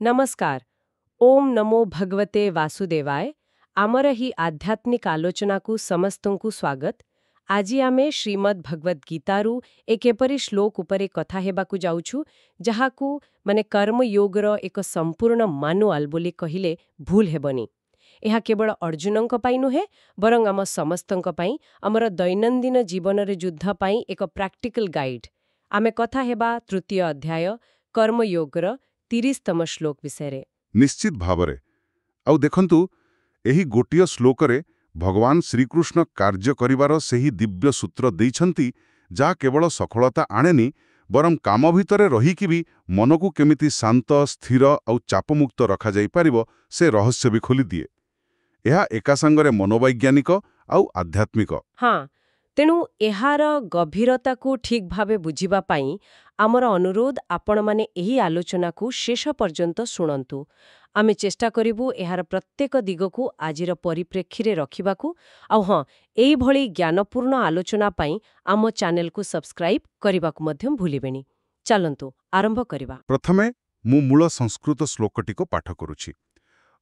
नमस्कार। ओम नमो भगवते वासुदेवाय। आमर ही आध्यात्मिक आलोचनाकू समस्तंकु स्वागत। आजी आमे श्रीमद् भगवद गीतारू एक एपरी श्लोक उपरे कथा हेबाकू जाउछु जहाकू माने कर्मयोगर एक संपूर्ण मानुआल बोली कहिले भूल हेबनी। एहा केवल अर्जुनंक पाई नुहे बरंग आम समस्तंक पाई आमर दैनंदिन जीवन रे युद्ध पाई एक प्रैक्टिकल गाइड। आमे कथा हेबा तृतीय अध्याय कर्मयोगर 30तम श्लोक विषय। निश्चित भावरे आउ देखंतु एही गोटिय श्लोकरे भगवान श्रीकृष्ण कार्य करिवार सेही दिव्य सूत्र देइछंती जा केवल सफलता आनेनी बरम काम भितरे रहिकी भी मनकू केमिति शांत स्थिर आउ चापमुक्त रखा जाई पारिबो से रहस्य भी खोली दिए। एहा एका संगरे मनोवैज्ञानिक आउ आध्यात्मिक। हाँ, तेणु एहार गभीरता को ठीक भावे बुझिबा पाई आमर अनुरोध आपण माने एही आलोचना को शेष पर्यंत सुनंतु। आमे चेष्टा करिबु एहार प्रत्येक दिगकू आजिर परिप्रेक्षीरे रखिबाकू आउ हाँ एई भली ज्ञानपूर्ण आलोचना पाई आम चैनल को सब्सक्राइब करिबाकू मध्यम भूलिबेनी। चलंतु आरंभ करिबा। प्रथमे मु मूल संस्कृत श्लोकटी को पाठ करूछि।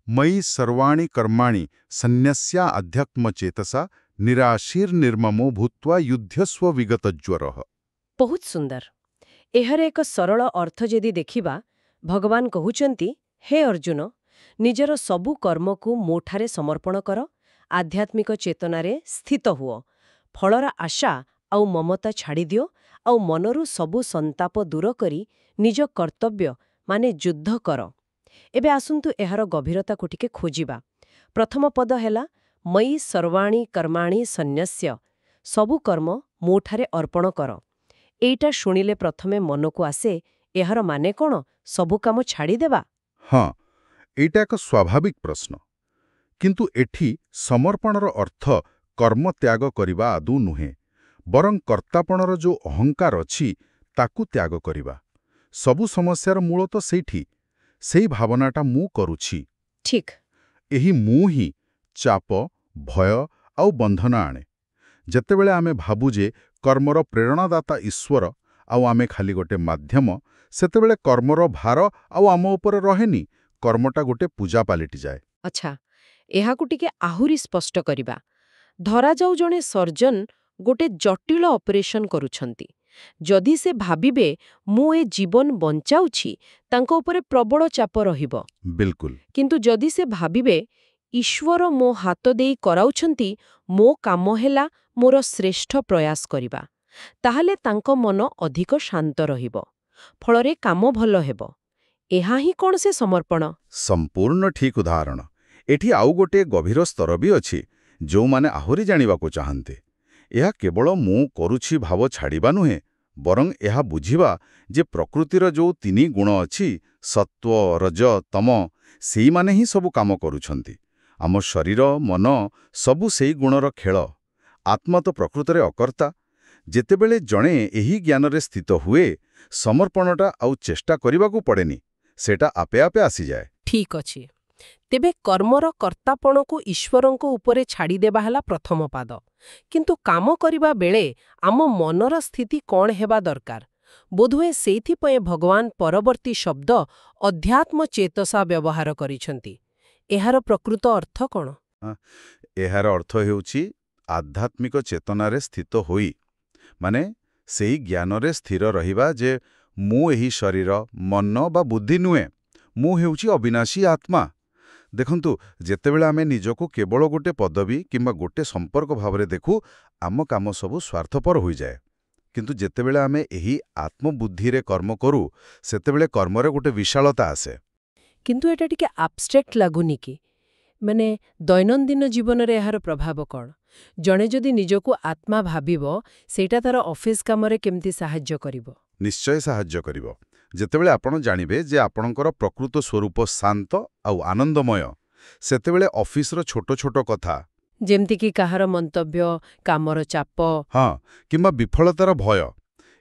मयि सर्वाणि कर्माणि सन्न्यस्या अध्यात्म चेतसा निराशीर निर्ममो भूत्वा युध्यस्व विगत ज्वरः। बहुत सुंदर। एहर एक सरल अर्थ जदि देखिबा भगवान कहुचंती हे अर्जुन निजर सबु कर्म को मोठारे समर्पण कर आध्यात्मिक चेतनारे स्थित हुओ फलर आशा आउ ममता छाड़ी दियो आउ मनरु सबु संताप दूर करी निज कर्तव्य माने युद्ध कर। एबे आसुंतु एहार गभीरता को टिके खोजिबा। प्रथम पद हेला मयि सर्वाणि कर्माणि सन्न्यस्य सबु कर्म मोठारे अर्पण कर। एइटा शुणिले प्रथमे मन को आसे एहार माने कोन सबु काम छाड़ी देबा। हाँ एटा एक स्वाभाविक प्रश्न किंतु एठी समर्पणर अर्थ कर्म त्याग करिबा आदौ नुहे बरं कर्तापणर जो अहंकार अछि ताकू त्याग करिबा। सबु समस्यार मूल तो सेठी सेही भावनाटा मु करूछि ठीक एही मु ही चाप भय आउ बंधन आणे। जेतेबेले आमे भाबु जे कर्मर प्रेरणादाता ईश्वर आउ आमे खाली गोटे माध्यम सेतेबेले कर्मर भार आउ आम उपरे रहेनी कर्मटा गोटे पूजा पालिटी जाए। अच्छा एहाकू टिके आहुरी स्पष्ट करिबा। धरा जाऊ जणे सर्जन गोटे जटिल ऑपरेशन करूछंती जदि से भाबिबे मु ए जीवन बंचाउछि तांको उपरे प्रबल चाप रहिबो। बिल्कुल। किंतु जदि से भाबिबे ईश्वर मो हाथ देई कराउछंती मो काम हेला मोर श्रेष्ठ प्रयास करिबा ताहाले तांको मन अधिक शांत रहिबो फलरे काम भलो हेबो। एहा ही कोन से समर्पण। संपूर्ण ठीक उदाहरण। एठी आउ गोटे गभीर स्तर भी अछि जो माने आहुरी जानिबाकू चाहन्ते। एहा केवल मु करूछि भाव छाड़िबा नुहे बरं एहा बुझिबा जे प्रकृतिर जो तिनी गुण अछि सत्व रज तम सेई माने ही सबु काम करूछंती। आम शरीर मन सबु सेई गुणर खेल। आत्मा तो प्रकृतरे अकर्ता। जेतेबेले जणे एही ज्ञानरे स्थित हुए समर्पणटा आउ चेष्टा करिबाकू पड़ेनी सेटा आपे आपे आसी जाए। ठीक अछि। तेबे कर्मर कर्तापणकू ईश्वरंको उपरे छाड़ी देबा हला प्रथम पाद। किंतु काम करिबा बेले आम मनर स्थिति कोन हेबा दरकार। बोधुए सेइथि पय भगवान परवर्ती शब्द अध्यात्म चेतसा व्यवहार करिसंती। एहार प्रकृत अर्थ कोन। एहार अर्थ हेउछि आध्यात्मिक चेतनारे स्थित होई माने सेही ज्ञानरे स्थिर रहिबा जे मु एही शरीर मन बा बुद्धि नुहे मु हेउछि अविनाशी आत्मा। देखंतु जेतेबेले आमे निजको केवल गोटे पदवी किंबा गोटे संपर्क भावरे देखु आम काम सबु स्वार्थपर होई जाए। किंतु जेतेबेले आमे एही आत्मबुद्धि रे कर्म करू सेतेबेले कर्मरे गोटे विशालता आसे। किंतु एटा टिके एब्स्ट्रैक्ट लागुनी कि माने दैनंदिन जीवन रे एहार प्रभाव कोन। जणे जदि निजको आत्मा भाबिबो सेटा तार ऑफिस कामरे केमती सहाय्य करिवो। निश्चय सहाय्य करिवो। जेतेबेले आपण जानिबे जे आपणकर प्रकृत स्वरूप शांत आउ आनंदमय सेतेबेले ऑफिसर छोट छोट कथा जेमती कि काहार मंतव्य कामर चाप हाँ किंबा विफलतार भय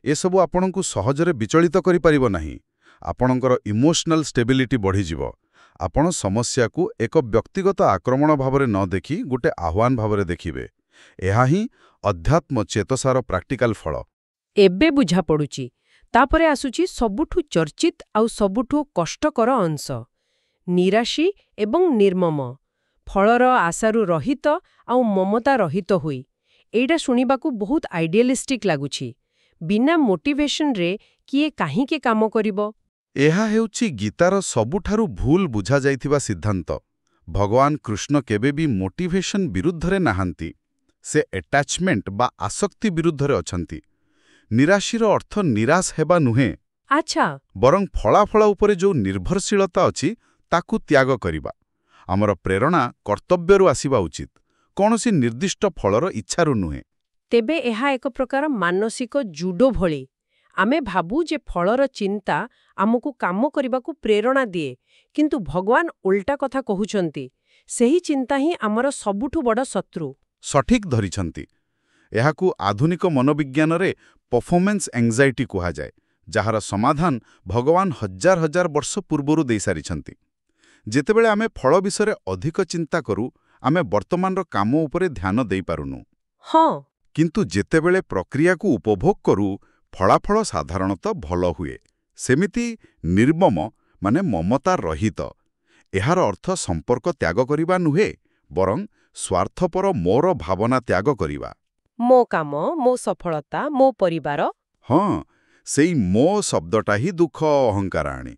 ए सबु आपणकू सहजरे विचलित करि परिबो नाही। आपणकर इमोशनल स्टेबिलिटी बढ़ी जिवो। आपण समस्या को एक व्यक्तिगत आक्रमण भावरे न देखि गोटे आह्वान भावरे देखिबे। एहा ही अध्यात्म चेतसार प्रैक्टिकल फल। एबे बुझा पड़ुची ତାପରେ ଆସୁଛି ସବୁଠୁ ଚର୍ଚ୍ଚିତ ଆଉ ସବୁଠୁ କଷ୍ଟକର ଅଂଶ ନିରାଶୀ ଏବଂ ନିର୍ମମ ଫଳର ଆଶାରୁ ରହିତ ଆଉ ମମତା ରହିତ ହୋଇ। ଏଇଟା ଶୁଣିବାକୁ ବହୁତ ଆଇଡିଆଲିଷ୍ଟିକ୍ ଲାଗୁଛି। ବିନା ମୋଟିଭେସନରେ କିଏ କାହିଁକି କାମ କରିବ? ଏହା ହେଉଛି ଗୀତାର ସବୁଠାରୁ ଭୁଲ ବୁଝାଯାଇଥିବା ସିଦ୍ଧାନ୍ତ। ଭଗବାନ କୃଷ୍ଣ କେବେ ବି ମୋଟିଭେସନ ବିରୁଦ୍ଧରେ ନାହାନ୍ତି। ସେ ଆଟାଚମେଣ୍ଟ ବା ଆସକ୍ତି ବିରୁଦ୍ଧରେ ଅଛନ୍ତି। ନିରାଶୀର ଅର୍ଥ ନିରାଶ ହେବା ନୁହେଁ, ଆଚ୍ଛା। ବରଂ ଫଳାଫଳ ଉପରେ ଯେଉଁ ନିର୍ଭରଶୀଳତା ଅଛି ତାକୁ ତ୍ୟାଗ କରିବା। ଆମର ପ୍ରେରଣା କର୍ତ୍ତବ୍ୟରୁ ଆସିବା ଉଚିତ, କୌଣସି ନିର୍ଦ୍ଦିଷ୍ଟ ଫଳର ଇଚ୍ଛାରୁ ନୁହେଁ। ତେବେ ଏହା ଏକ ପ୍ରକାର ମାନସିକ ଜୁଡୋ ଭଳି। ଆମେ ଭାବୁ ଯେ ଫଳର ଚିନ୍ତା ଆମକୁ କାମ କରିବାକୁ ପ୍ରେରଣା ଦିଏ, କିନ୍ତୁ ଭଗବାନ ଓଲଟା କଥା କହୁଛନ୍ତି। ସେହି ଚିନ୍ତା ହିଁ ଆମର ସବୁଠୁ ବଡ଼ ଶତ୍ରୁ। ସଠିକ୍ ଧରିଛନ୍ତି। ଏହାକୁ ଆଧୁନିକ ମନୋବିଜ୍ଞାନରେ ପରଫର୍ମାନ୍ସ ଏଙ୍ଗ୍ଜାଇଟି କୁହାଯାଏ, ଯାହାର ସମାଧାନ ଭଗବାନ ହଜାର ହଜାର ବର୍ଷ ପୂର୍ବରୁ ଦେଇସାରିଛନ୍ତି। ଯେତେବେଳେ ଆମେ ଫଳ ବିଷୟରେ ଅଧିକ ଚିନ୍ତା କରୁ, ଆମେ ବର୍ତ୍ତମାନର କାମ ଉପରେ ଧ୍ୟାନ ଦେଇପାରୁନୁ। ହଁ। କିନ୍ତୁ ଯେତେବେଳେ ପ୍ରକ୍ରିୟାକୁ ଉପଭୋଗ କରୁ, ଫଳାଫଳ ସାଧାରଣତଃ ଭଲ ହୁଏ। ସେମିତି ନିର୍ମମ ମାନେ ମମତା ରହିତ। ଏହାର ଅର୍ଥ ସମ୍ପର୍କ ତ୍ୟାଗ କରିବା ନୁହେଁ, ବରଂ ସ୍ୱାର୍ଥପର ମୋର ଭାବନା ତ୍ୟାଗ କରିବା। ମୋ କାମ, ମୋ ସଫଳତା, ମୋ ପରିବାର। ହଁ, ସେଇ ମୋ ଶବ୍ଦଟା ହିଁ ଦୁଃଖ ଓ ଅହଙ୍କାର ଆଣେ।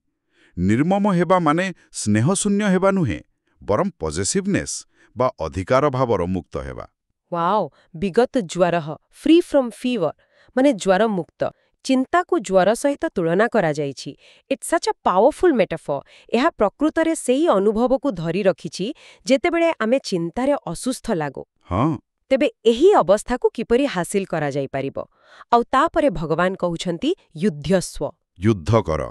ନିର୍ମମ ହେବା ମାନେ ସ୍ନେହଶୂନ୍ୟ ହେବା ନୁହେଁ, ବରଂ ପଜେସିଭନେସ୍ ବା ଅଧିକାର ଭାବର ମୁକ୍ତ ହେବା। ୱାଓ, ବିଗତ ଜ୍ୱରଃ ଫ୍ରି ଫ୍ରମ୍ ଫିଭର ମାନେ ଜ୍ୱର ମୁକ୍ତ। ଚିନ୍ତାକୁ ଜ୍ୱର ସହିତ ତୁଳନା କରାଯାଇଛି। It's such a powerful metaphor. ଏହା ପ୍ରକୃତରେ ସେହି ଅନୁଭବକୁ ଧରି ରଖିଛି ଯେତେବେଳେ ଆମେ ଚିନ୍ତାରେ ଅସୁସ୍ଥ ଲାଗୁ। ହଁ। ତେବେ ଏହି ଅବସ୍ଥାକୁ କିପରି ହାସିଲ କରାଯାଇପାରିବ? ଆଉ ତାପରେ ଭଗବାନ କହୁଛନ୍ତି ଯୁଧ୍ୟସ୍ୱ। ଯୁଦ୍ଧ କର।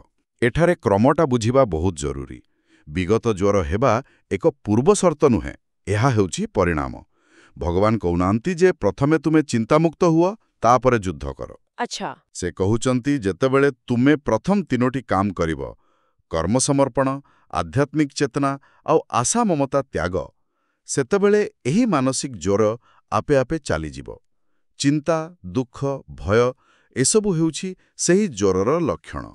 ଏଠାରେ କ୍ରମଟା ବୁଝିବା ବହୁତ ଜରୁରୀ। ବିଗତ ଜ୍ୱର ହେବା ଏକ ପୂର୍ବ ସର୍ତ୍ତ ନୁହେଁ, ଏହା ହେଉଛି ପରିଣାମ। ଭଗବାନ କହୁନାହାନ୍ତି ଯେ ପ୍ରଥମେ ତୁମେ ଚିନ୍ତାମୁକ୍ତ ହୁଅ, ତାପରେ ଯୁଦ୍ଧ କର। ଆଚ୍ଛା। ସେ କହୁଛନ୍ତି ଯେତେବେଳେ ତୁମେ ପ୍ରଥମ ତିନୋଟି କାମ କରିବ, କର୍ମସମର୍ପଣ, ଆଧ୍ୟାତ୍ମିକ ଚେତନା ଆଉ ଆଶା ମମତା ତ୍ୟାଗ, ସେତେବେଳେ ଏହି ମାନସିକ ଜ୍ୱର ଆପେ ଆପେ ଚାଲିଯିବ। ଚିନ୍ତା, ଦୁଃଖ, ଭୟ ଏସବୁ ହେଉଛି ସେହି ଜ୍ୱରର ଲକ୍ଷଣ।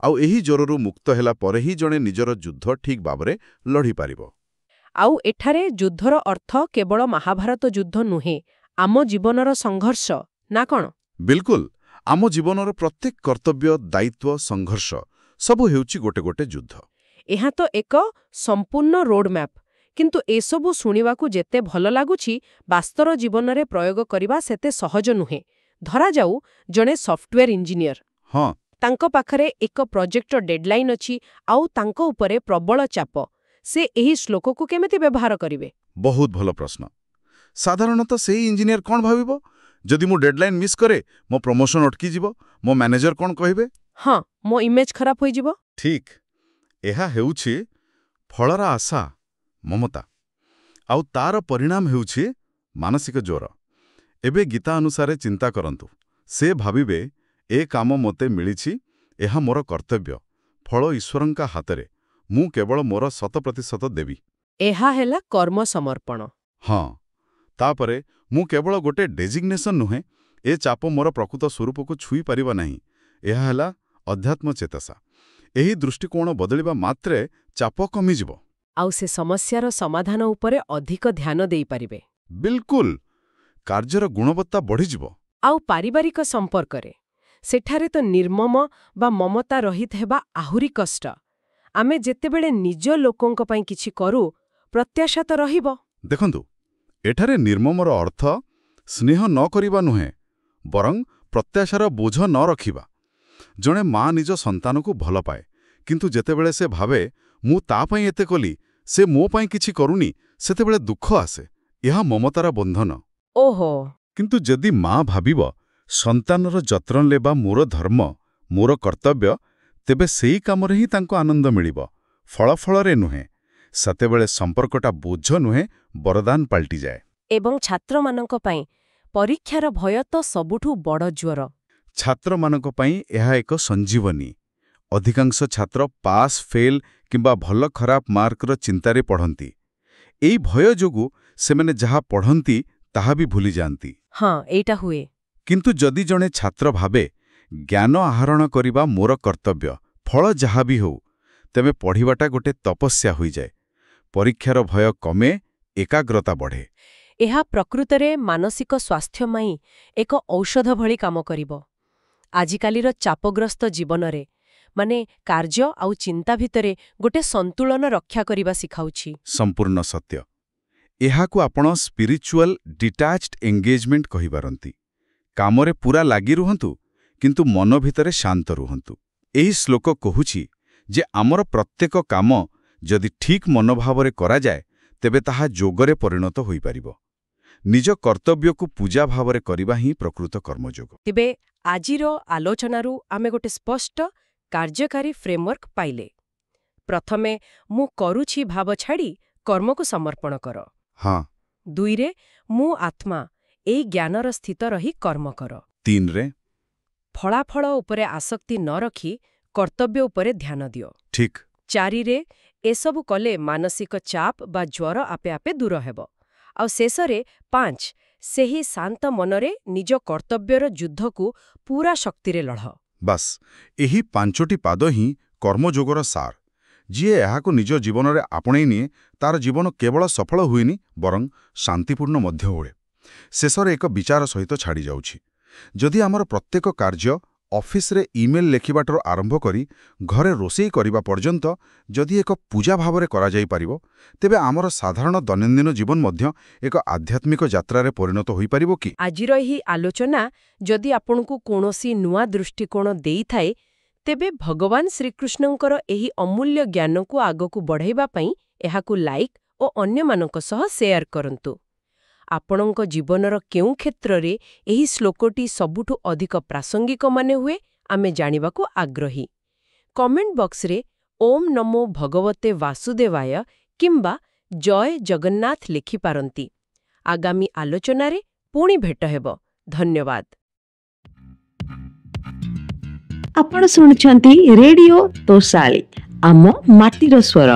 ଆଉ ଏହି ଜ୍ୱରରୁ ମୁକ୍ତ ହେଲା ପରେ ହିଁ ଜଣେ ନିଜର ଯୁଦ୍ଧ ଠିକ୍ ଭାବରେ ଲଢ଼ିପାରିବ। ଆଉ ଏଠାରେ ଯୁଦ୍ଧର ଅର୍ଥ କେବଳ ମହାଭାରତ ଯୁଦ୍ଧ ନୁହେଁ, ଆମ ଜୀବନର ସଂଘର୍ଷ, ନା କ'ଣ? ବିଲକୁଲ। ଆମ ଜୀବନର ପ୍ରତ୍ୟେକ କର୍ତ୍ତବ୍ୟ, ଦାୟିତ୍ୱ, ସଂଘର୍ଷ ସବୁ ହେଉଛି ଗୋଟେ ଗୋଟେ ଯୁଦ୍ଧ। ଏହା ତ ଏକ ସମ୍ପୂର୍ଣ୍ଣ ରୋଡମ୍ୟାପ୍। କିନ୍ତୁ ଏସବୁ ଶୁଣିବାକୁ ଯେତେ ଭଲ ଲାଗୁଛି, ବାସ୍ତବ ଜୀବନରେ ପ୍ରୟୋଗ କରିବା ସେତେ ସହଜ ନୁହେଁ। ଧରାଯାଉ ଜଣେ ସଫ୍ଟୱେୟାର ଇଞ୍ଜିନିୟର। ହଁ। ତାଙ୍କ ପାଖରେ ଏକ ପ୍ରୋଜେକ୍ଟର ଡେଡଲାଇନ୍ ଅଛି ଆଉ ତାଙ୍କ ଉପରେ ପ୍ରବଳ ଚାପ। ସେ ଏହି ଶ୍ଲୋକକୁ କେମିତି ବ୍ୟବହାର କରିବେ? ବହୁତ ଭଲ ପ୍ରଶ୍ନ। ସାଧାରଣତଃ ସେହି ଇଞ୍ଜିନିୟର କ'ଣ ଭାବିବ? ଯଦି ମୁଁ ଡେଡଲାଇନ୍ ମିସ୍ କରେ, ମୋ ପ୍ରମୋସନ୍ ଅଟକିଯିବ, ମୋ ମ୍ୟାନେଜର କ'ଣ କହିବେ? ହଁ, ମୋ ଇମେଜ୍ ଖରାପ ହୋଇଯିବ। ଠିକ୍। ଏହା ହେଉଛି ଫଳର ଆଶା, ମମତା। ଆଉ ତାର ପରିଣାମ ହେଉଛି ମାନସିକ ଜ୍ୱର। ଏବେ ଗୀତା ଅନୁସାରେ ଚିନ୍ତା କରନ୍ତୁ। ସେ ଭାବିବେ, ଏ କାମ ମୋତେ ମିଳିଛି, ଏହା ମୋର କର୍ତ୍ତବ୍ୟ, ଫଳ ଈଶ୍ୱରଙ୍କ ହାତରେ, ମୁଁ କେବଳ ମୋର 100% ଦେବି। ଏହା ହେଲା କର୍ମ ସମର୍ପଣ। ହଁ। ତାପରେ ମୁଁ କେବଳ ଗୋଟେ ଡେଜିଗ୍ନେସନ୍ ନୁହେଁ, ଏ ଚାପ ମୋର ପ୍ରକୃତ ସ୍ୱରୂପକୁ ଛୁଇଁ ପାରିବ ନାହିଁ। ଏହା ହେଲା ଅଧ୍ୟାତ୍ମ ଚେତନା। ଏହି ଦୃଷ୍ଟିକୋଣ ବଦଳିବା ମାତ୍ରେ ଚାପ କମିଯିବ। ଆଉ ସେ ସମସ୍ୟାର ସମାଧାନ ଉପରେ ଅଧିକ ଧ୍ୟାନ ଦେଇପାରିବେ। ବିଲକୁଲ। କାର୍ଯ୍ୟର ଗୁଣବତ୍ତା ବଢ଼ିଯିବ। ଆଉ ପାରିବାରିକ ସମ୍ପର୍କରେ ସେଠାରେ ତ ନିର୍ମମ ବା ମମତା ରହିତ ହେବା ଆହୁରି କଷ୍ଟ। ଆମେ ଯେତେବେଳେ ନିଜ ଲୋକଙ୍କ ପାଇଁ କିଛି କରୁ, ପ୍ରତ୍ୟାଶା ତ ରହିବ। ଦେଖନ୍ତୁ, ଏଠାରେ ନିର୍ମମର ଅର୍ଥ ସ୍ନେହ ନ କରିବା ନୁହେଁ, ବରଂ ପ୍ରତ୍ୟାଶାର ବୋଝ ନ ରଖିବା। ଜଣେ ମା ନିଜ ସନ୍ତାନକୁ ଭଲ ପାଏ, କିନ୍ତୁ ଯେତେବେଳେ ସେ ଭାବେ ମୁଁ ତା ପାଇଁ ଏତେ କଲି, ସେ ମୋ ପାଇଁ କିଛି କରୁନି, ସେତେବେଳେ ଦୁଃଖ ଆସେ। ଏହା ମମତାର ବନ୍ଧନ। ଓହୋ। କିନ୍ତୁ ଯଦି ମା ଭାବିବ ସନ୍ତାନର ଯତ୍ନ ନେବା ମୋର ଧର୍ମ, ମୋର କର୍ତ୍ତବ୍ୟ, ତେବେ ସେହି କାମରେ ହିଁ ତାଙ୍କୁ ଆନନ୍ଦ ମିଳିବ, ଫଳରେ ନୁହେଁ। ସେତେବେଳେ ସମ୍ପର୍କଟା ବୋଝ ନୁହେଁ, ବରଦାନ ପାଲଟିଯାଏ। ଏବଂ ଛାତ୍ରମାନଙ୍କ ପାଇଁ ପରୀକ୍ଷାର ଭୟ ତ ସବୁଠୁ ବଡ଼ ଜ୍ୱର। ଛାତ୍ରମାନଙ୍କ ପାଇଁ ଏହା ଏକ ସଞ୍ଜୀବନୀ। ଅଧିକାଂଶ ଛାତ୍ର ପାସ୍, ଫେଲ୍ କିମ୍ବା ଭଲ ଖରାପ ମାର୍କର ଚିନ୍ତାରେ ପଢ଼ନ୍ତି। ଏହି ଭୟ ଯୋଗୁଁ ସେମାନେ ଯାହା ପଢ଼ନ୍ତି ତାହା ବି ଭୁଲିଯାଆନ୍ତି। ହଁ, ଏଇଟା ହୁଏ। କିନ୍ତୁ ଯଦି ଜଣେ ଛାତ୍ର ଭାବେ ଜ୍ଞାନ ଆହରଣ କରିବା ମୋର କର୍ତ୍ତବ୍ୟ, ଫଳ ଯାହା ବି ହେଉ, ତେବେ ପଢ଼ିବାଟା ଗୋଟେ ତପସ୍ୟା ହୋଇଯାଏ। ପରୀକ୍ଷାର ଭୟ କମେ, ଏକାଗ୍ରତା ବଢ଼େ। ଏହା ପ୍ରକୃତରେ ମାନସିକ ସ୍ୱାସ୍ଥ୍ୟ ପାଇଁ ଏକ ଔଷଧ ଭଳି କାମ କରିବ। ଆଜିକାଲିର ଚାପଗ୍ରସ୍ତ ଜୀବନରେ କାର୍ଯ୍ୟ ଆଉ ଚିନ୍ତା ଭିତରେ ଗୋଟେ ସନ୍ତୁଳନ ରକ୍ଷା କରିବା ଶିଖାଉଛି। ସମ୍ପୂର୍ଣ୍ଣ ସତ୍ୟ। ଏହାକୁ ଆପଣ ସ୍ପିରିଚୁଆଲ ଡିଟାଚ୍ଡ ଏଙ୍ଗେଜମେଣ୍ଟ କହିପାରନ୍ତି। କାମରେ ପୂରା ଲାଗି ରୁହନ୍ତୁ, କିନ୍ତୁ ମନ ଭିତରେ ଶାନ୍ତ ରୁହନ୍ତୁ। ଏହି ଶ୍ଲୋକ କହୁଛି ଯେ ଆମର ପ୍ରତ୍ୟେକ କାମ ଯଦି ଠିକ୍ ମନୋଭାବରେ କରାଯାଏ, ତେବେ ତାହା ଯୋଗରେ ପରିଣତ ହୋଇପାରିବ। ନିଜ କର୍ତ୍ତବ୍ୟକୁ ପୂଜା ଭାବରେ କରିବା ହିଁ ପ୍ରକୃତ କର୍ମଯୋଗ। ତେବେ ଆଜିର ଆଲୋଚନାରୁ ଆମେ ଗୋଟେ ସ୍ପଷ୍ଟ କାର୍ଯ୍ୟକାରୀ ଫ୍ରେମୱାର୍କ ପାଇଲେ। ପ୍ରଥମେ ମୁଁ କରୁଛି ଭାବ ଛାଡ଼ି କର୍ମକୁ ସମର୍ପଣ କର। ହଁ। 2ରେ ମୁଁ ଆତ୍ମା ଏଇ ଜ୍ଞାନର ସ୍ଥିତ ରହି କର୍ମ କର। 3ରେ ଫଳାଫଳ ଉପରେ ଆସକ୍ତି ନ ରଖି କର୍ତ୍ତବ୍ୟ ଉପରେ ଧ୍ୟାନ ଦିଅ। ଠିକ୍। 4ରେ ଏସବୁ କଲେ ମାନସିକ ଚାପ ବା ଜ୍ୱର ଆପେ ଆପେ ଦୂର ହେବ। ଆଉ ଶେଷରେ 5 ସେହି ଶାନ୍ତ ମନରେ ନିଜ କର୍ତ୍ତବ୍ୟର ଯୁଦ୍ଧକୁ ପୂରା ଶକ୍ତିରେ ଲଢ଼। ବାସ୍, ଏହି 5ଟି ପାଦ ହିଁ କର୍ମଯୋଗର ସାର। ଯିଏ ଏହାକୁ ନିଜ ଜୀବନରେ ଆପଣେଇ ନିଏ, ତାର ଜୀବନ କେବଳ ସଫଳ ହୁଏନି, ବରଂ ଶାନ୍ତିପୂର୍ଣ୍ଣ ମଧ୍ୟ ହୁଏ। ଶେଷରେ ଏକ ବିଚାର ସହିତ ଛାଡ଼ିଯାଉଛି। ଯଦି ଆମର ପ୍ରତ୍ୟେକ କାର୍ଯ୍ୟ, ଅଫିସରେ ଇମେଲ ଲେଖିବାଠାରୁ ଆରମ୍ଭ କରି ଘରେ ରୋଷେଇ କରିବା ପର୍ଯ୍ୟନ୍ତ ଯଦି ଏକ ପୂଜା ଭାବରେ କରାଯାଇପାରିବ, ତେବେ ଆମର ସାଧାରଣ ଦୈନନ୍ଦିନ ଜୀବନ ମଧ୍ୟ ଏକ ଆଧ୍ୟାତ୍ମିକ ଯାତ୍ରାରେ ପରିଣତ ହୋଇପାରିବ କି? ଆଜିର ଏହି ଆଲୋଚନା ଯଦି ଆପଣଙ୍କୁ କୌଣସି ନୂଆ ଦୃଷ୍ଟିକୋଣ ଦେଇଥାଏ, ତେବେ ଭଗବାନ ଶ୍ରୀକୃଷ୍ଣଙ୍କର ଏହି ଅମୂଲ୍ୟ ଜ୍ଞାନକୁ ଆଗକୁ ବଢ଼ାଇବା ପାଇଁ ଏହାକୁ ଲାଇକ୍ ଓ ଅନ୍ୟମାନଙ୍କ ସହ ସେୟାର କରନ୍ତୁ। ଆପଣଙ୍କ ଜୀବନର କେଉଁ କ୍ଷେତ୍ରରେ ଏହି ଶ୍ଲୋକଟି ସବୁଠୁ ଅଧିକ ପ୍ରାସଙ୍ଗିକ ମନେ ହୁଏ, ଆମେ ଜାଣିବାକୁ ଆଗ୍ରହୀ। କମେଣ୍ଟ ବକ୍ସରେ ଓମ୍ ନମୋ ଭଗବତେ ବାସୁଦେବାୟ କିମ୍ବା ଜୟ ଜଗନ୍ନାଥ ଲେଖିପାରନ୍ତି। ଆଗାମୀ ଆଲୋଚନାରେ ପୁଣି ଭେଟ ହେବ। ଧନ୍ୟବାଦ। ଆପଣ ଶୁଣୁଛନ୍ତି ରେଡିଓ ତୋଷାଳୀ, ଆମ ମାଟିର ସ୍ୱର।